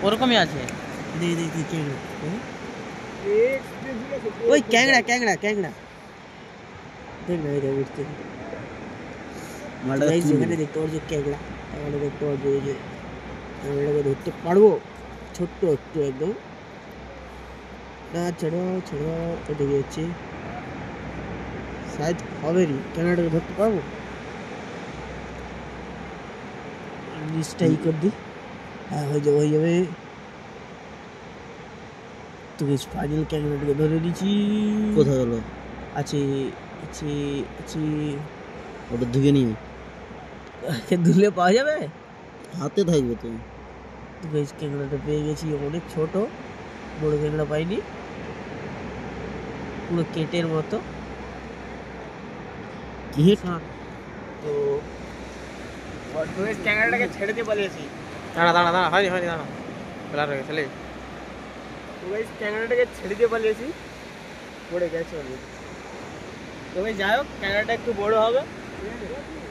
ওরকমই আছে। দেখি ক্যাংড়া, ওই ক্যাংড়া ক্যাংড়া ক্যাংড়া দেখ না, এটা উঠতে যেখানে দেখতে পাচ্ছ ক্যাংড়া, এখানে দেখতে পাচ্ছ এই যে ক্যাংড়াটাকে ধরতে পারবো, ছোট্ট একটু একদম না, ছেড়ো ছেড়ো, দেখে যাচ্ছি শায়দ হবে নি, ক্যাংড়াটাকে ধরতে পারবো, নিচটা ই করে দিই, হ্যাঁ হয়ে যাবে হয়ে যাবে। তো ফাইনাল ক্যাংড়াটাকে ধরে নিয়েছি। কোথায় হলো? আছে আছে আছে, ওটা ধুয়ে নিয়ে ধুলে পাওয়া যাবে, হাতে থাকবে তো। ক্যাংড়াটা পেয়ে গেছি, অনেক ছোট, বড় ক্যাংড়া পাইনি, পুরো কেটের মতো। তো ক্যাংড়াটাকে ছেড়ে দিয়ে পালিয়েছি। দাঁড়া দাঁড়া দাঁড়া, হয়নি হয়নি, দাঁড়া বেলার হয়ে গেছে। তো গাইস ক্যাংড়াটাকে ছেড়ে দিয়ে পালিয়েছি, পড়ে গেছে অলরেডি। তো ভাই যাই হোক, ক্যাংড়াটা একটু বড় হবে, ঠিক আছে।